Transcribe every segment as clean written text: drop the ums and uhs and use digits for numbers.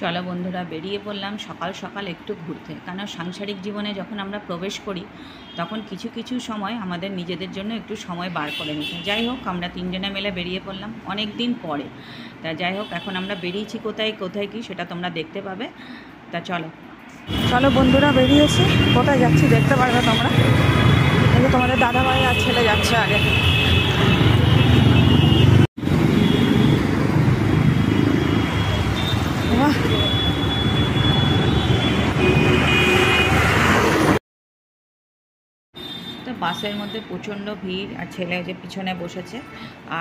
চলো বন্ধুরা, বেরিয়ে পড়লাম সকাল সকাল একটু ঘুরতে। কারণ সাংসারিক জীবনে যখন আমরা প্রবেশ করি তখন কিছু কিছু সময় আমাদের নিজেদের জন্য একটু সময় বার করে নিতে। যাই হোক, আমরা তিনজনে মিলে বেরিয়ে পড়লাম অনেক দিন পরে। তা যাই হোক, এখন আমরা বেরিয়েছি কোথায় কোথায় কি সেটা তোমরা দেখতে পাবে। তা চলো চলো বন্ধুরা, বেরিয়েছি। কোথায় যাচ্ছি দেখতে পারবে তোমরা। কিন্তু তোমাদের দাদাভাই আর ছেলে যাচ্ছে আগে। তো বাসের মধ্যে প্রচণ্ড ভিড়, আর ছেলে যে পিছনে বসেছে।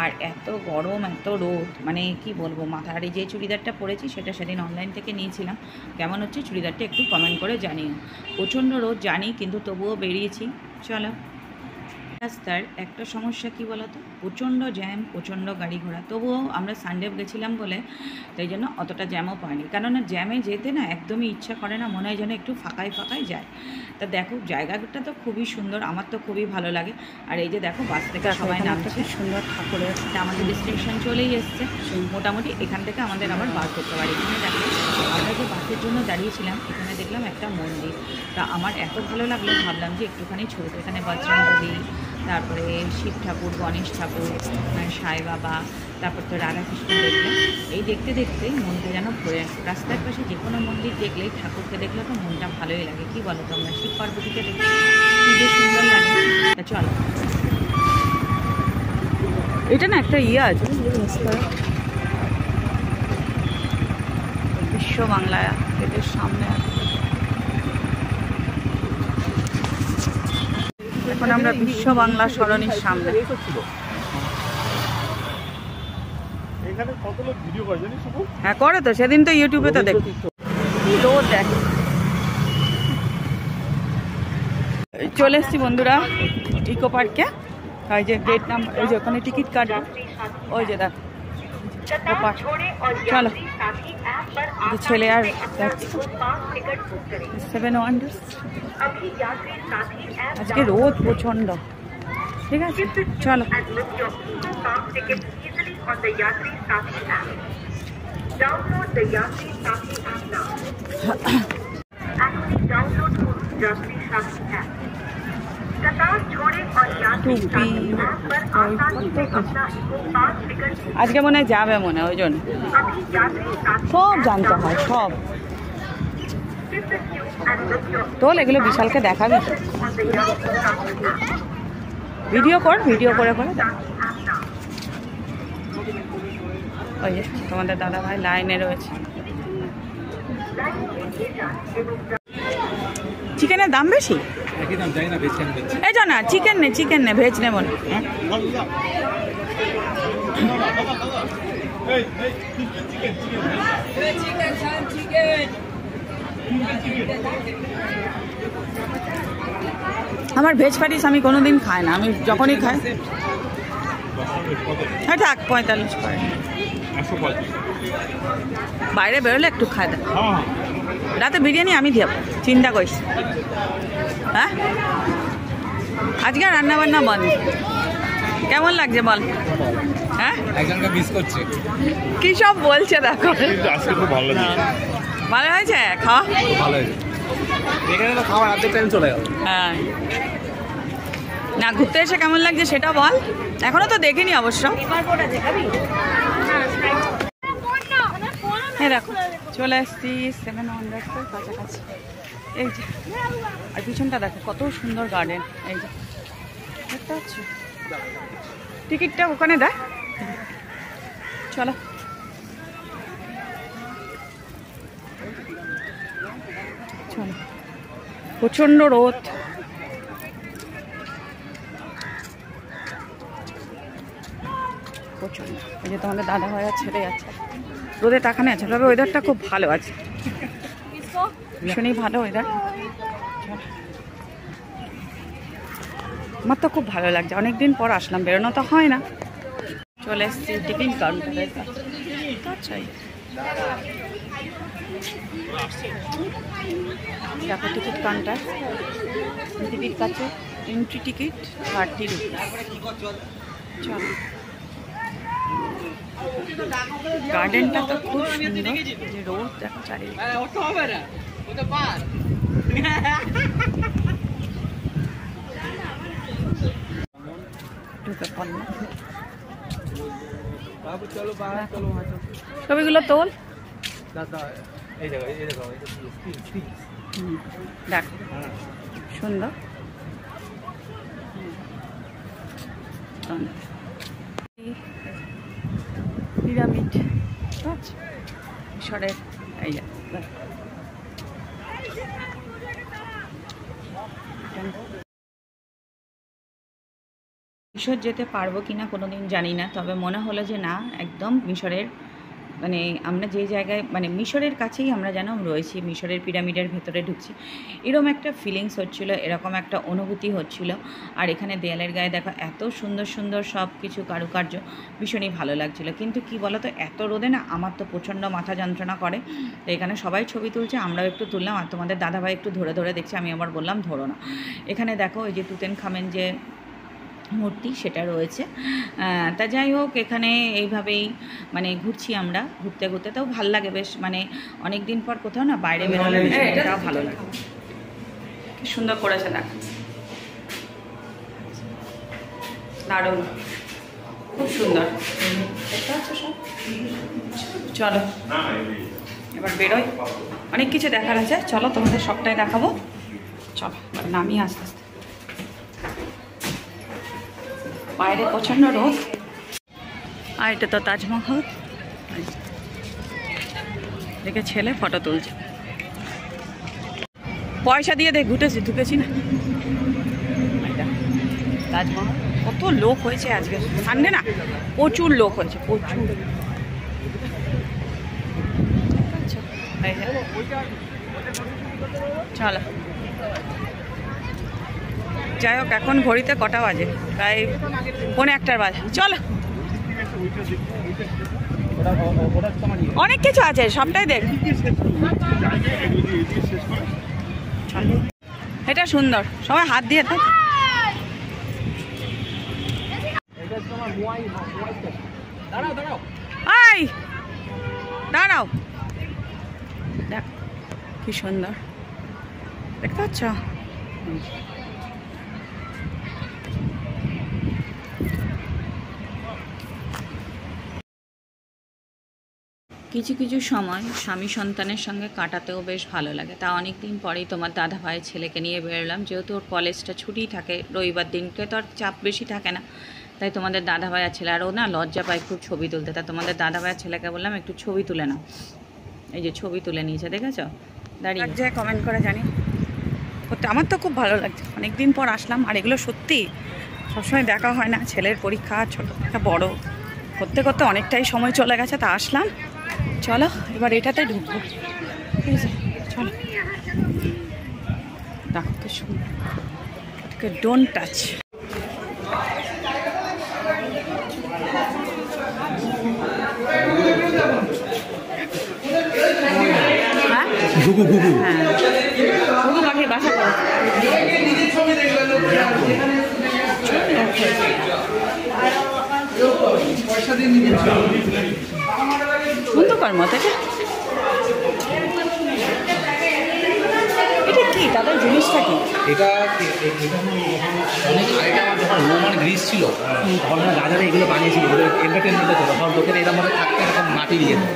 আর এত গরম, এত রোদ, মানে কি বলবো। মাথার যে চুড়িদারটা পরেছি সেটা সেদিন অনলাইন থেকে নিয়েছিলাম। কেমন হচ্ছে চুড়িদারটা একটু কমেন্ট করে জানিও। প্রচণ্ড রোদ জানি, কিন্তু তবুও বেরিয়েছি। চলো। রাস্তার একটা সমস্যা কি বলতো, প্রচণ্ড জ্যাম, প্রচণ্ড গাড়ি ঘোড়া। তবুও আমরা সানডে গেছিলাম বলে তাই জন্য অতটা জ্যামও পাইনি। কেননা জ্যামে যেতে না একদমই ইচ্ছা করে না, মনে হয় যেন একটু ফাঁকায় ফাঁকায় যায়। তা দেখো, জায়গাটা তো খুবই সুন্দর, আমার তো খুবই ভালো লাগে। আর এই যে দেখো, বাস থেকে সবাই নামছে। সুন্দর ঠাকুরের, আমাদের স্টেশন চলেই এসছে মোটামুটি। এখান থেকে আমাদের আবার বার করতে পারি। এখানে দেখো, আমরা যে বাসের জন্য দাঁড়িয়েছিলাম এখানে দেখলাম একটা মন্দির। তা আমার এত ভালো লাগলো, ভাবলাম যে একটুখানি ছবি। এখানে বজরংবলী, তারপরে শিব ঠাকুর, গণেশ ঠাকুর, সাই বাবা, তারপর তো রাধাকৃষ্ণ দেখলাম। এই দেখতে দেখতে মনটা যেন ভরে আসে। রাস্তার পাশে যে কোনো মন্দির দেখলেই, ঠাকুরকে দেখলে তো মনটা ভালোই লাগে। কি বলো তোমরা? শিব পার্বতীকে দেখলে কি যে সুন্দর লাগে। তা চলো, এটা না একটা ইয়ে আছে বিশ্ব বাংলা গেটের সামনে। এখন আমরা বিশ্ব বাংলা সরণির সামনে। হ্যাঁ করে তো, সেদিন তো ইউটিউবে তো দেখি। রোদ দেখ। চলে এসছি বন্ধুরা ইকো পার্কে। ওই যে গেট নাম্বার, ওই যে ওখানে টিকিট কাটবো। ওই যে দেখো, চলো। ছেলে আর যাচ্ছি 7 ওয়ান্ডার্স। আজকে রোদ প্রচণ্ড। ঠিক আছে, চলো। আজকে মনে হয় যাবে, মনে হয় ওই জন্য সব জানতে হয় সব। তোল এগুলো, বিশালকে দেখাবি। ভিডিও কর, ভিডিও করে করে। ওই যে তোমাদের দাদা ভাই লাইনে রয়েছে। চিকেনের দাম বেশি? এই যা না, চিকেন নে, চিকেন নে, ভেজ নেব না। আমার ভেজ প্যাটিস আমি কোনোদিন খাই না। আমি যখনই খাই, হ্যাঁ থাক 45 করে। বাইরে বেরোলে একটু খাই দেয়। রাতে বিরিয়ানি আমি দিয়ে, চিন্তা করিস। হ্যাঁ, আজকে রান্না বান্না বন্ধ। কেমন লাগছে বল? হ্যাঁ, একজনকে মিস করছে। কি সব বলছে দেখো। ভালো হয়েছে খাওয়া? ভালো হয়েছে। এখানে তো খাওয়ার অর্ধেক টাইম চলে গেল। হ্যাঁ, না ঘুরতে এসে কেমন লাগছে সেটা বল। এখনো তো দেখিনি অবশ্য। হ্যাঁ দেখো, চলে এসছি 7 ওয়ান্ডার্সের কাছাকাছি। এই যে, আর পিছনটা দেখো কত সুন্দর গার্ডেন। এই যে দেখতে পাচ্ছ, টিকিটটা ওখানে দেখ। চলো, চলো। প্রচণ্ড রোদ। প্রচণ্ড। এই যে তোমাদের দাদা ভাই আর ছেলে যাচ্ছে, রোদে তাকানো আছে। তবে ওয়েদারটা খুব ভালো আছে, ভীষণই ভালো ওয়েদার। আমার তো খুব ভালো লাগছে। অনেকদিন পর আসলাম, বেরোনো তো হয় না। চলে এসছি টিকিট কাউন্টারের কাছে। আচ্ছা, দেখো টিকিট কাউন্টার। টিকিট কাছে এন্ট্রি টিকিট 30 রুপিস। চলো। গার্ডেনটা তো খুব সুন্দর, যে রোদ দেখো চারিদিকে। ছবিগুলো তোল, দেখ সুন্দর। পিরামিড মিশরের, এই যে মিশর যেতে পারবো কিনা কোনোদিন জানি না, তবে মনে হলো যে না, একদম মিশরের মানে আমরা যে জায়গায় মানে মিশরের কাছেই আমরা যেন রয়েছি, মিশরের পিরামিডের ভেতরে ঢুকছি, এরকম একটা ফিলিংস হচ্ছিল, এরকম একটা অনুভূতি হচ্ছিল। আর এখানে দেয়ালের গায়ে দেখো এত সুন্দর সুন্দর সব কিছু কারুকার্য, ভীষণই ভালো লাগছিলো। কিন্তু কি বলো তো, এত রোদে না আমার তো প্রচণ্ড মাথা যন্ত্রণা করে। তো এখানে সবাই ছবি তুলছে, আমরাও একটু তুললাম, আর তোমাদের দাদাভাই একটু ধরে ধরে দেখছে, আমি আবার বললাম ধরো না। এখানে দেখো এই যে তুতেনখামেন যে মূর্তি সেটা রয়েছে। তা যাই হোক, এখানে এইভাবেই মানে ঘুরছি আমরা, ঘুরতে ঘুরতে তাও ভালো লাগে বেশ, মানে অনেক দিন পর কোথাও না বাইরে বেরোলে এটাও ভালো লাগে। কি সুন্দর করেছে দেখ, দারুণ, খুব সুন্দর দেখতে পাচ্ছ সব। চলো এবার বেরোই, অনেক কিছু দেখার আছে, চলো তোমাদের সবটাই দেখাবো। চলো নামিয়ে আস্তে আস্তে, বাইরে প্রচণ্ড রোদ। আর এটা তো তাজমহল, দেখে ছেলে ফটো তুলছে, পয়সা দিয়ে দেখ ঢুকেছি না। তাজমহল, কত লোক হয়েছে আজকে, সানডে না, প্রচুর লোক হয়েছে, প্রচুর। চলো যাই হোক, এখন ঘড়িতে কটা বাজে, প্রায় 1:45 বাজে। চলো, অনেক কিছু আছে, সবটাই দেখ। এটা সুন্দর, সবাই হাত দিয়ে দেখ। দাঁড়াও, দেখ কি সুন্দর দেখতে পাচ্ছ। কিছু কিছু সময় স্বামী সন্তানের সঙ্গে কাটাতেও বেশ ভালো লাগে। তা অনেক দিন পরেই তোমার দাদা ভাইয়ের ছেলেকে নিয়ে বেরোলাম, যেহেতু ওর কলেজটা ছুটি থাকে রবিবার দিনকে, তো আর চাপ বেশি থাকে না, তাই তোমাদের দাদা ভাইয়ের ছেলে, আর ও না লজ্জা পায় খুব ছবি তুলতে, তা তোমাদের দাদা ভাইয়ের ছেলেকে বললাম একটু ছবি তুলে নাও। এই যে ছবি তুলে নিয়েছে, দেখেছ, দাঁড়িয়ে যে কমেন্ট করে জানি করতে। আমার তো খুব ভালো লাগছে, অনেক দিন পর আসলাম, আর এগুলো সত্যি সবসময় দেখা হয় না, ছেলের পরীক্ষা ছোটো থেকে বড় করতে করতে অনেকটাই সময় চলে গেছে, তা আসলাম। চলো এবার এটাতে ঢুকবো, ঠিক আছে, চলো। দেখো কি সুন্দর, এটাকে ডোন্ট টাচ। হ্যাঁ ঘুঘু পাখির বাসা করে সুন্দর কর্ম থেকে। এটা কি তাদের জিনিসটা কি? এটা অনেক আগে আমার যখন রোমান গ্রিস ছিল তখন রাজারা এগুলো বানিয়েছিল, এন্টারটেনমেন্টের জন্য, তখন লোকের এরকম ভাবে থাকতে এরকম মাটি দিয়ে দেয়।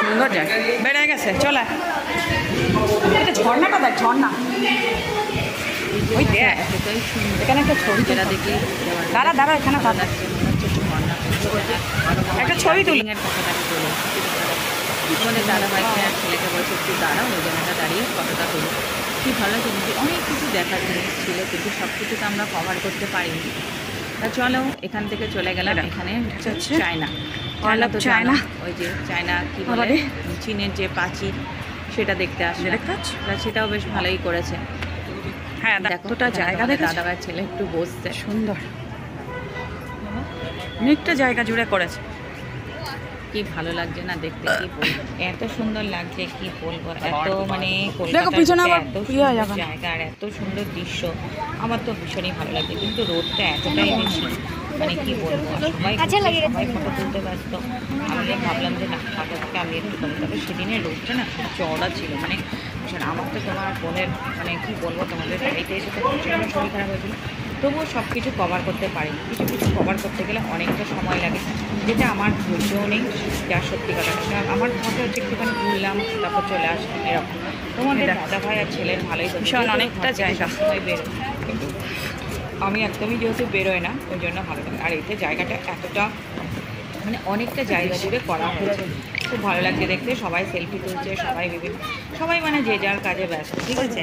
সুন্দর জায়গা, বেড়ে গেছে। চলে এটা ঝর্ণাটা দেখ, ঝর্ণা ওই দেখ, এখানে একটা ছবি যেটা দেখি। দাঁড়া দাঁড়া, এখানে একটা ছবি তুলি। আমাদের দাদা ভাইকে আর ছেলেকে বলছে একটু দাঁড়াও, ওই জায়গাটা দাঁড়িয়ে ফটোটা তুলি। কি ভালো জিনিস, অনেক কিছু দেখার জিনিস ছিল, কিন্তু সব কিছু তো আমরা কভার করতে পারিনি। তা চলো এখান থেকে চলে গেলাম, এখানে চায়না, চায়না ওই যে চায়না কি বলে চীনের যে প্রাচীর সেটা দেখতে আসলে, সেটাও বেশ ভালোই করেছে। হ্যাঁ দেখোটা জায়গা দেখে দাদা ভাইয়ের ছেলে একটু বসতে সুন্দর, দেখো, অনেকটা জায়গা জুড়ে করেছে। কি ভালো লাগছে না দেখতে, কি বলবো, এত সুন্দর লাগছে কি বলবো, এত মানে কলকাতার জায়গা আর এত সুন্দর দৃশ্য, আমার তো ভীষণই ভালো লাগছে। কিন্তু রোদটা এতটাই বেশি, মানে কি বলবো, সবাই সবাই ফটো তুলতে ব্যস্ত। আমি ভাবলাম যে না, ফটো থেকে আমি একটু করি। তবে সেদিনের রোদটা না খুব চওড়া ছিল, মানে আমার তো তোমার বোনের মানে কি বলবো, তোমাদের বাড়িতে এসে তো প্রচণ্ড শরীর খারাপ হয়েছিল, তবুও সব কিছু কভার করতে পারি। কিছু কিছু কভার করতে গেলে অনেকটা সময় লাগে, যেটা আমার ধৈর্যও নেই, যা সত্যি কথা। আমার মতে হচ্ছে একটুখানি ঘুরলাম, তারপর চলে আসলাম এরকম। তোমাদের দাদা ভাই আর ছেলের ভালোই ভীষণ অনেকটা জায়গা সময় বেরোয়, কিন্তু আমি একদমই যেহেতু বেরোয় না, ওই জন্য ভালো লাগে। আর এতে জায়গাটা এতটা মানে অনেকটা জায়গা জুড়ে করা হয়েছে, খুব ভালো লাগছে দেখতে। সবাই সেলফি তুলছে, সবাই মানে যে যার কাজে ব্যস্ত, ঠিক আছে।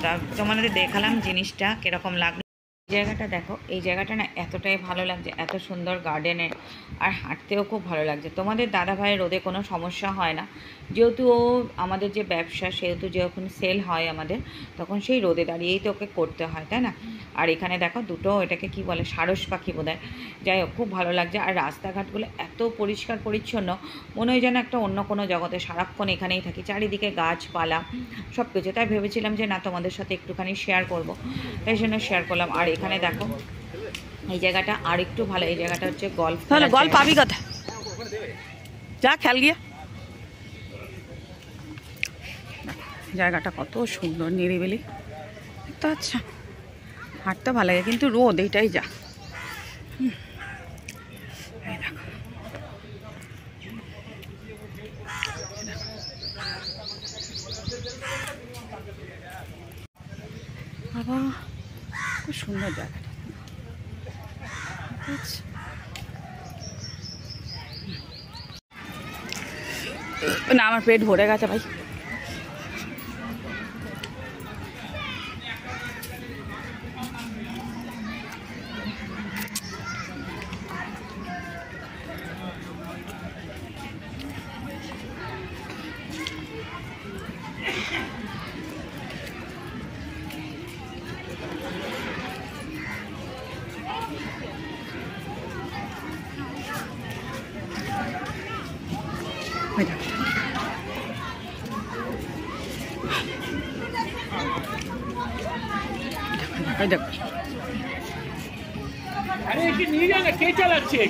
তা তোমাদের দেখালাম জিনিসটা কীরকম লাগলো। জায়গাটা দেখো, এই জায়গাটা না এতটাই ভালো লাগছে, এত সুন্দর গার্ডেনের, আর হাঁটতেও খুব ভালো লাগছে। তোমাদের দাদা ভাইয়ের রোদে কোনো সমস্যা হয় না, যেহেতু ও আমাদের যে ব্যবসা, সেহেতু যখন সেল হয় আমাদের, তখন সেই রোদে দাঁড়িয়েই তো ওকে করতে হয়, তাই না। আর এখানে দেখো দুটো, এটাকে কি বলে, সারস পাখি বোধহয়। যাই হোক, খুব ভালো লাগছে। আর রাস্তাঘাটগুলো এত পরিষ্কার পরিচ্ছন্ন, মনে হয় যেন একটা অন্য কোনো জগতে, সারাক্ষণ এখানেই থাকি, চারিদিকে গাছপালা সব কিছু। তাই ভেবেছিলাম যে না, তোমাদের সাথে একটুখানি শেয়ার করব, তাই জন্য শেয়ার করলাম। আর এখানে দেখো এই জায়গাটা আর একটু ভালো, এই জায়গাটা হচ্ছে গল্ফ, গল্ফ পাবি কথা, যা খেল গিয়া। জায়গাটা কত সুন্দর, নিরিবিলি তো। আচ্ছা, হাঁটতে ভালো লাগে, কিন্তু রোদ এইটাই যা। বাবা, খুব সুন্দর জায়গাটা। না, আমার পেট ভরে গেছে ভাই। अरे নিয়ে যাবে, কে চালাচ্ছে?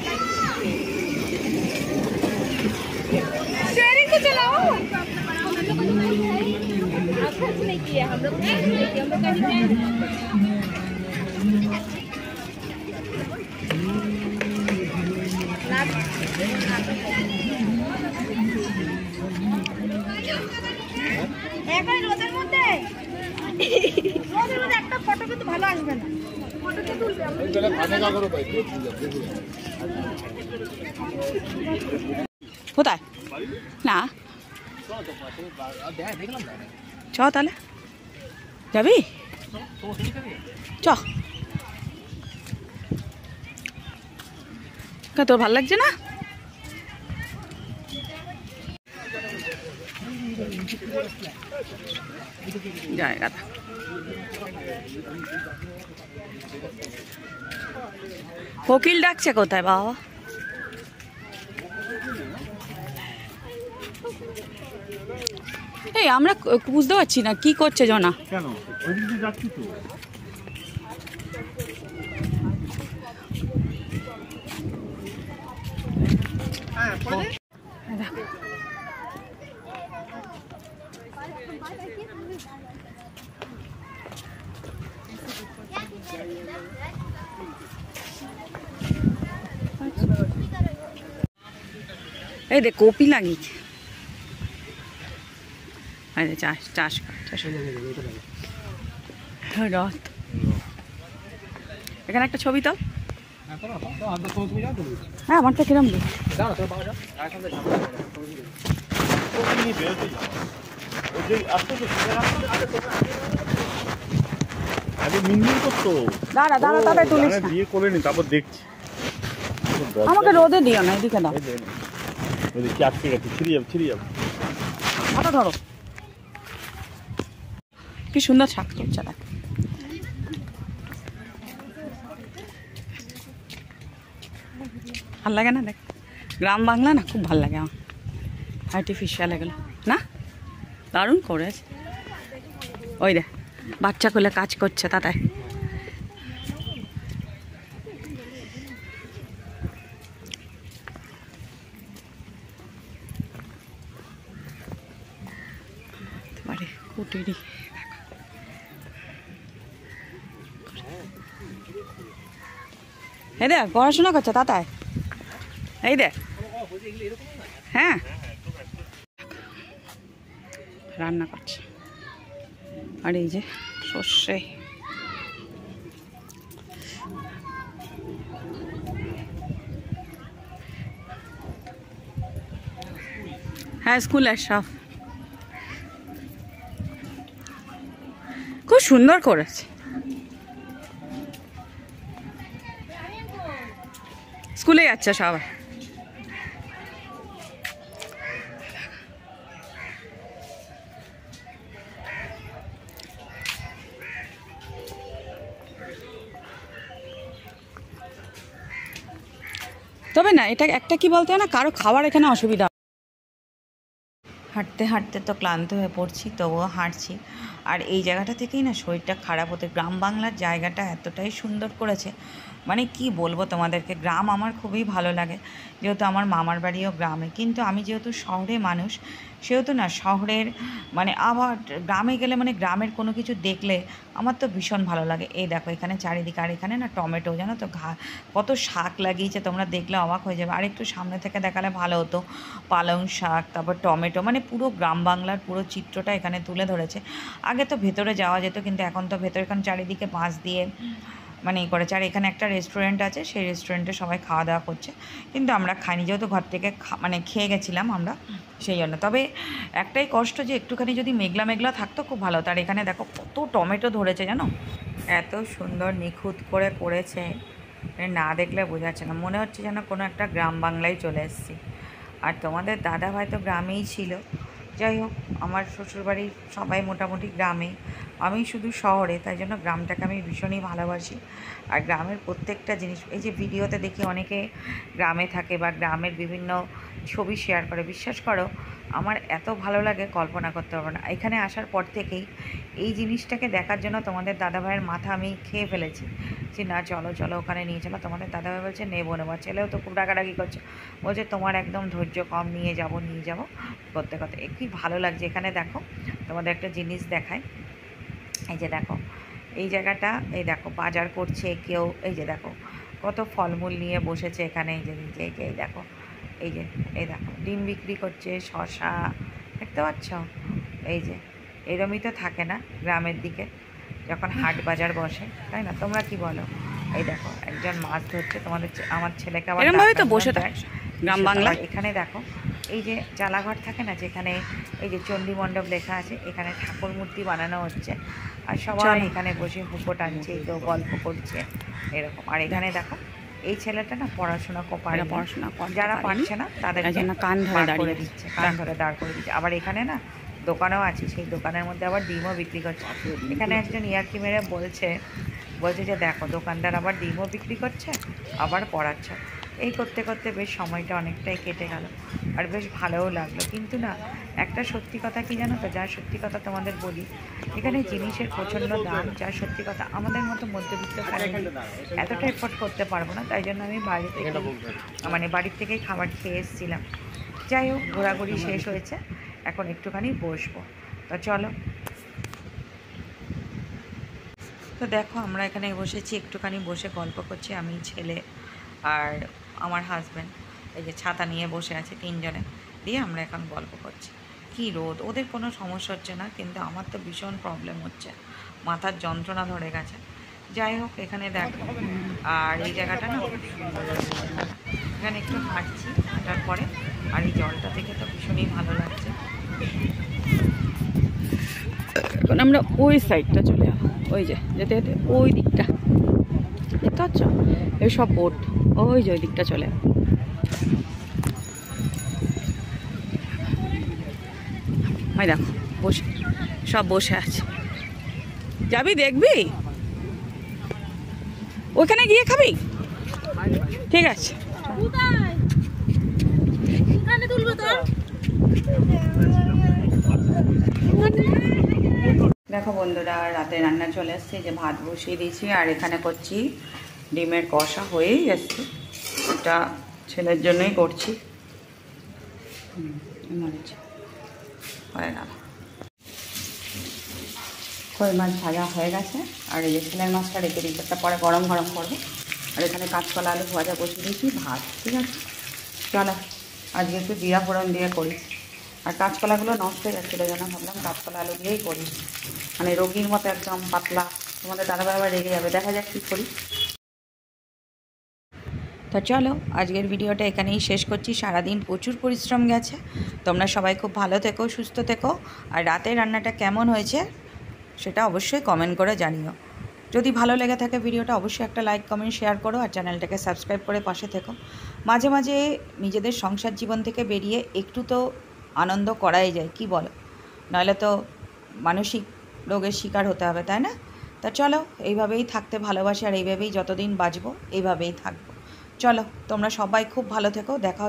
शेयरिंग तो चलाओ। कुछ नहीं किया हम लोग, कहीं এখন রোদের মধ্যে একটা ফটো কিন্তু ভালো আসবে না। ফটোটা তুলবে কোথায় না, চ তাহলে যাবি, চ। তোর ভাল লাগছে না? জায়গাটা কোকিল ডাকছে কোথায় বাবা? এই আমরা বুঝতে পারছি না কি করছে জনা। কেন ওইদিকে যাচ্ছি তো। এই দেখ কপি লাগিয়েছে, চাষ চাষ চাষ রথ। এখানে একটা ছবি তো, হ্যাঁ আমারটা কিরম দিই। আগে মিনমিন করতো, দাঁড়া দাঁড়া তবে তুলিস না, বিয়ে করে নি তারপর দেখছি। আমাকে রোদে দিও না, এদিকে দাও, ওইদিকে আটকে গেছে, ছিঁড়ে যাবে। হাঁটা ধরো, কি সুন্দর ছাক করছে দেখ। ভাল লাগে না? দেখ, গ্রাম বাংলা না খুব ভাল লাগে আমার। আর্টিফিশিয়াল এগুলো না, দারুণ করেছে। ওই দেখ বাচ্চা কোলে কাজ করছে তাতে। কুটিরি এই দেখ পড়াশোনা করছে তাতায়, এই দেখ। হ্যাঁ রান্না করছে। আর এই যে সর্ষে, হ্যাঁ স্কুলের সব খুব সুন্দর করেছে। স্কুলে যাচ্ছে সবাই। তবে না এটা একটা কি বলতে হয় না, কারো খাবার এখানে অসুবিধা। হাঁটতে হাঁটতে তো ক্লান্ত হয়ে পড়ছি, তবুও হাঁটছি। আর এই জায়গাটা থেকেই না শরীরটা খারাপ হতে। গ্রাম বাংলার জায়গাটা এতটাই সুন্দর করেছে, মানে কি বলবো তোমাদেরকে। গ্রাম আমার খুবই ভালো লাগে, যেহেতু আমার মামার বাড়িও গ্রামে। কিন্তু আমি যেহেতু শহরে মানুষ, সেহেতু না শহরের মানে আবার গ্রামে গেলে মানে গ্রামের কোনো কিছু দেখলে আমার তো ভীষণ ভালো লাগে। এই দেখো এখানে চারিদিকে, আর এখানে না টমেটো জানো তো কত শাক লাগিয়েছে, তোমরা দেখলে অবাক হয়ে যাবে। আর একটু সামনে থেকে দেখালে ভালো হতো। পালং শাক, তারপর টমেটো, মানে পুরো গ্রাম বাংলার পুরো চিত্রটা এখানে তুলে ধরেছে। আগে তো ভেতরে যাওয়া যেত, কিন্তু এখন তো ভেতরে এখন চারিদিকে বাঁশ দিয়ে মানে এই করেছে। আর এখানে একটা রেস্টুরেন্ট আছে, সেই রেস্টুরেন্টে সবাই খাওয়া দাওয়া করছে, কিন্তু আমরা খাইনি, যেহেতু ঘর থেকে মানে খেয়ে গেছিলাম আমরা, সেই জন্য। তবে একটাই কষ্ট যে একটুখানি যদি মেঘলা মেঘলা থাকতো খুব ভালো হতো। আর এখানে দেখো কত টমেটো ধরেছে জানো, এত সুন্দর নিখুঁত করে করেছে, না দেখলে বোঝা যাচ্ছে না, মনে হচ্ছে যেন কোনো একটা গ্রাম বাংলায় চলে এসেছি। আর তোমাদের দাদা ভাই তো গ্রামেই ছিল। যাই হোক, আমার শ্বশুরবাড়ির সবাই মোটামুটি গ্রামে, আমি শুধু শহরে, তাই জন্য গ্রামটাকে আমি ভীষণই ভালোবাসি। আর গ্রামের প্রত্যেকটা জিনিস, এই যে ভিডিওতে দেখি অনেকে গ্রামে থাকে বা গ্রামের বিভিন্ন ছবি শেয়ার করে, বিশ্বাস করো আমার এত ভালো লাগে কল্পনা করতে পারবো না। এখানে আসার পর থেকেই এই জিনিসটাকে দেখার জন্য তোমাদের দাদাভাইয়ের মাথা আমি খেয়ে ফেলেছি যে না চলো চলো ওখানে নিয়ে চলো। তোমাদের দাদাভাই বলছে নেবো নেবো, ছেলেও তো খুব ডাকাডাকি করছে, বলছে তোমার একদম ধৈর্য কম, নিয়ে যাব করতে করতে। কি ভালো লাগছে। এখানে দেখো তোমাদের একটা জিনিস দেখায়, এই যে দেখো এই জায়গাটা, এই দেখো বাজার করছে কেউ, এই যে দেখো কত ফলমূল নিয়ে বসেছে এখানে। এই যে এই দেখো, এই দেখো ডিম বিক্রি করছে, শশা, দেখতে পাচ্ছ? এই যে এরমই তো থাকে না গ্রামের দিকে যখন হাট বাজার বসে, তাই না? তোমরা কি বলো? এই দেখো একজন মাছ ধরছে, তোমাদের আমার ছেলেকে আবার এরকমভাবে তো বসে থাকে গ্রাম বাংলা। এখানে দেখো এই যে চালাঘর থাকে না, যেখানে এই যে চণ্ডী মণ্ডপ লেখা আছে, এখানে ঠাকুর মূর্তি বানানো হচ্ছে, আর সবাই এখানে বসে হুপো টানছে, কেউ গল্প করছে এরকম। আর এখানে দেখো এই ছেলেটা না পড়াশোনা যারা পারছে না তাদের কান ধরে করে দিচ্ছে, কান ধরে দাঁড় করে দিচ্ছে। আবার এখানে না দোকানও আছে, সেই দোকানের মধ্যে আবার ডিমও বিক্রি করছে। এখানে একজন ইয়ার্কি মেরে বলছে যে দেখো দোকানদার আবার ডিমও বিক্রি করছে, আবার পড়াচ্ছে। এই করতে করতে বেশ সময়টা অনেকটাই কেটে গেল, আর বেশ ভালোও লাগলো। কিন্তু না একটা সত্যি কথা কি জানো তো, যার সত্যি কথা তোমাদের বলি, এখানে জিনিসের প্রচণ্ড দাম, যার সত্যি কথা আমাদের মতো মধ্যবিত্ত ফ্যামিলি এতটা এফোর্ড করতে পারবো না, তাই জন্য আমি বাড়ির থেকেই খাবার খেয়ে এসেছিলাম। যাই হোক, ঘোরাঘুরি শেষ হয়েছে, এখন একটুখানি বসবো, তো চলো। তো দেখো আমরা এখানে বসেছি, একটুখানি বসে গল্প করছি, আমি, ছেলে আর আমার হাজব্যান্ড। এই যে ছাতা নিয়ে বসে আছে তিনজনে, দিয়ে আমরা এখন গল্প করছি। কি রোদ, ওদের কোনো সমস্যা হচ্ছে না, কিন্তু আমার তো ভীষণ প্রবলেম হচ্ছে, মাথার যন্ত্রণা ধরে গেছে। যাই হোক এখানে দেখো, আর এই জায়গাটা না খুব সুন্দর, এখানে একটু হাঁটছি, হাঁটার পরে আর এই জলটা দেখে তো ভীষণই ভালো লাগছে। এখন আমরা ওই সাইডটা চলে যাবো, ওই যে যেতে যেতে ওই দিকটা দেখতে পাচ্ছ, এইসব বোট, ওই যে ওই দিকটা চলে যাবো। ওই দেখো বসে সব বসে আছে, যাবি দেখবি, ওখানে গিয়ে খাবি, ঠিক আছে। কোথায় এখানে তুলবো তো দেখো বন্ধুরা, রাতে রান্না চলে এসছে, যে ভাত বসিয়ে দিয়েছি আর এখানে করছি ডিমের কষা হয়েই এসছে। এটা ছেলের জন্যই করছি। মরেছে হয়ে গেল। কই মাছ ভাজা হয়ে গেছে আর এই যে ছেলের মাছটা রেখে দিই, একটা পরে গরম গরম করবো। আর এখানে কাঁচকলা আলু ভাজা বসিয়ে দিয়েছি, ভাত। ঠিক আছে, চলো আজকে একটু জিরা ফোড়ন দিয়ে করি। আর কাঁচকলাগুলো নষ্ট হয়ে যাচ্ছিলো যেন, ভাবলাম কাঁচকলা আলু দিয়েই করি, মানে রোগীর মতো একদম পাতলা। তোমাদের দাদাভাই আবার রেগে যাবে, দেখা যাক কী করি। তো চলো আজকের ভিডিওটা এখানেই শেষ করছি। সারাদিন প্রচুর পরিশ্রম গেছে। তোমরা সবাই খুব ভালো থেকো, সুস্থ থেকো। আর রাতের রান্নাটা কেমন হয়েছে সেটা অবশ্যই কমেন্ট করে জানিও। যদি ভালো লেগে থাকে ভিডিওটা অবশ্যই একটা লাইক কমেন্ট শেয়ার করো, আর চ্যানেলটাকে সাবস্ক্রাইব করে পাশে থেকো। মাঝে মাঝে নিজেদের সংসার জীবন থেকে বেরিয়ে একটু তো আনন্দ করাই যায়, কি বলো? নাহলে তো মানসিক রোগের শিকার হতে হবে, তাই না? তা চলো এইভাবেই থাকতে ভালোবাসি, আর এইভাবেই যতদিন বাঁচবো এইভাবেই থাকবো। চলো তোমরা সবাই খুব ভালো থেকো, দেখা